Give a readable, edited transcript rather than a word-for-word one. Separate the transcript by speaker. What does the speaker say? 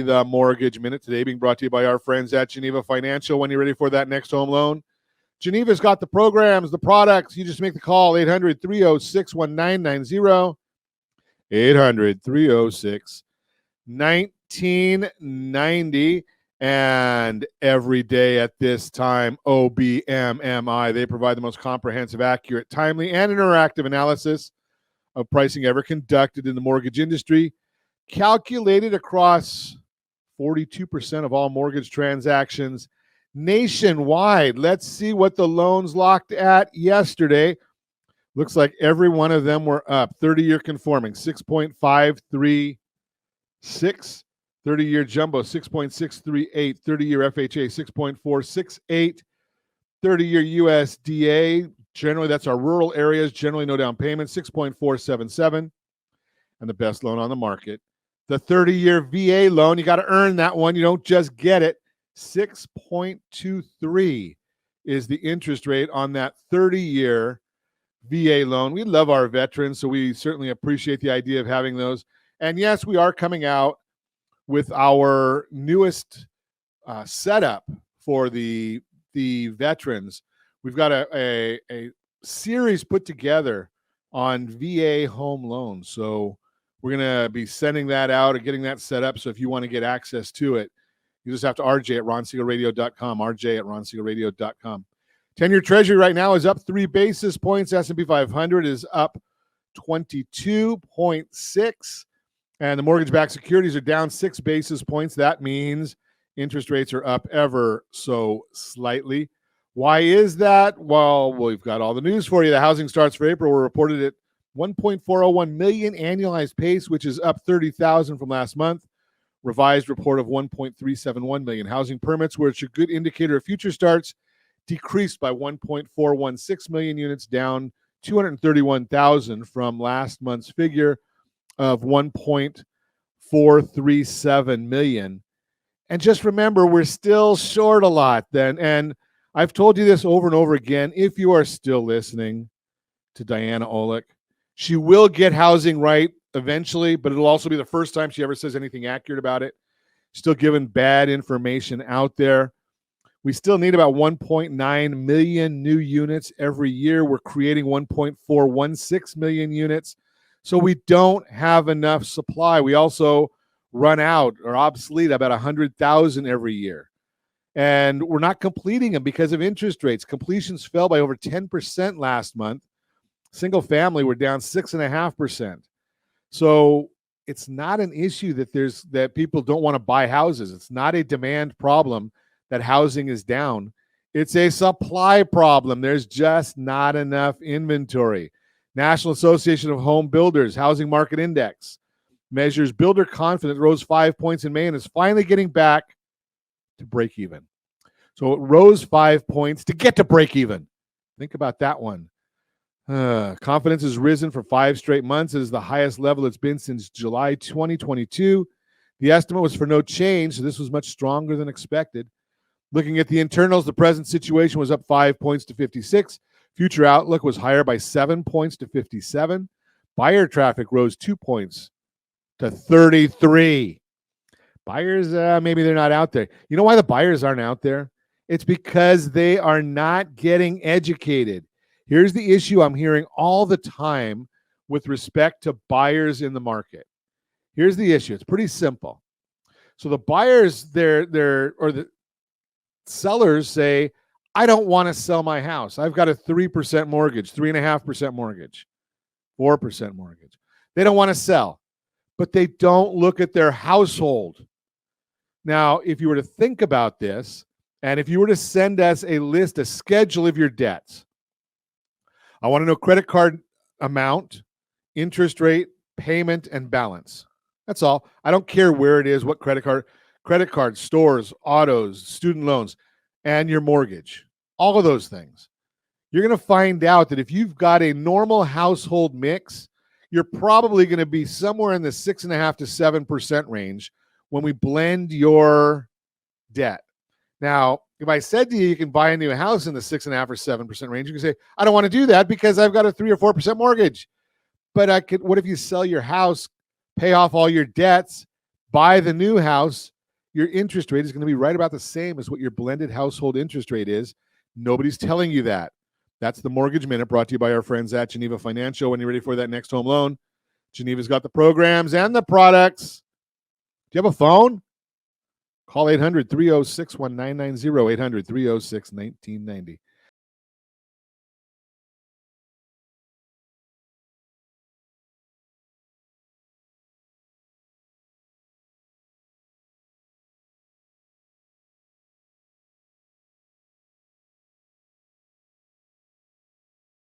Speaker 1: The Mortgage Minute today being brought to you by our friends at Geneva Financial. When you're ready for that next home loan, Geneva's got the programs, the products. You just make the call, 800-306-1990, 800-306-1990. And every day at this time, OBMMI, they provide the most comprehensive, accurate, timely, and interactive analysis of pricing ever conducted in the mortgage industry, calculated across 42% of all mortgage transactions nationwide. Let's see what the loans locked at yesterday. Looks like every one of them were up. 30-year conforming, 6.536. 30-year jumbo, 6.638. 30-year FHA, 6.468. 30-year USDA, generally that's our rural areas, generally no down payment, 6.477. And the best loan on the market, the 30-year VA loan, you got to earn that one. You don't just get it. 6.23 is the interest rate on that 30-year VA loan. We love our veterans, so we certainly appreciate the idea of having those. And yes, we are coming out with our newest setup for the veterans. We've got a series put together on VA home loans. So we're going to be sending that out and getting that set up. So if you want to get access to it, you just have to RJ at ronsiegelradio.com, RJ at ronsiegelradio.com. 10-year Treasury right now is up 3 basis points. S&P 500 is up 22.6. And the mortgage-backed securities are down 6 basis points. That means interest rates are up ever so slightly. Why is that? Well, we've got all the news for you. The housing starts for April were reported at 1.401 million annualized pace, which is up 30,000 from last month. Revised report of 1.371 million. Housing permits, which are a good indicator of future starts, decreased by 1.416 million units, down 231,000 from last month's figure of 1.437 million. And just remember, we're still short a lot then. And I've told you this over and over again. If you are still listening to Diana Olick, she will get housing right eventually, but it'll also be the first time she ever says anything accurate about it. Still giving bad information out there. We still need about 1.9 million new units every year. We're creating 1.416 million units. So we don't have enough supply. We also run out or obsolete about 100,000 every year. And we're not completing them because of interest rates. Completions fell by over 10% last month. Single family were down 6.5%. So it's not an issue that people don't want to buy houses. It's not a demand problem that housing is down. It's a supply problem. There's just not enough inventory. National Association of Home Builders Housing Market Index measures builder confidence, rose 5 points in May and is finally getting back to break even. So it rose 5 points to get to break even. Think about that one. Confidence has risen for 5 straight months. It is the highest level it's been since July 2022. The estimate was for no change, so this was much stronger than expected. Looking at the internals, the present situation was up 5 points to 56. Future outlook was higher by 7 points to 57. Buyer traffic rose 2 points to 33. Buyers, maybe they're not out there. You know why the buyers aren't out there? It's because they are not getting educated. Here's the issue I'm hearing all the time with respect to buyers in the market. Here's the issue. It's pretty simple. So the buyers, the sellers say, I don't want to sell my house. I've got a 3% mortgage, 3.5% mortgage, 4% mortgage. They don't want to sell, but they don't look at their household. Now, if you were to think about this, and if you were to send us a list, a schedule of your debts, I want to know credit card amount, interest rate, payment, and balance. That's all. I don't care where it is, what credit card, stores, autos, student loans, and your mortgage. All of those things. You're going to find out that if you've got a normal household mix, you're probably going to be somewhere in the 6.5% to 7% range when we blend your debt. Now, if I said to you, you can buy a new house in the 6.5% or 7% range, you can say, I don't want to do that because I've got a 3 or 4% mortgage. But what if you sell your house, pay off all your debts, buy the new house, your interest rate is going to be right about the same as what your blended household interest rate is. Nobody's telling you that. That's the Mortgage Minute, brought to you by our friends at Geneva Financial. When you're ready for that next home loan, Geneva's got the programs and the products. Do you have a phone? Call 800-306-1990, 800-306-1990.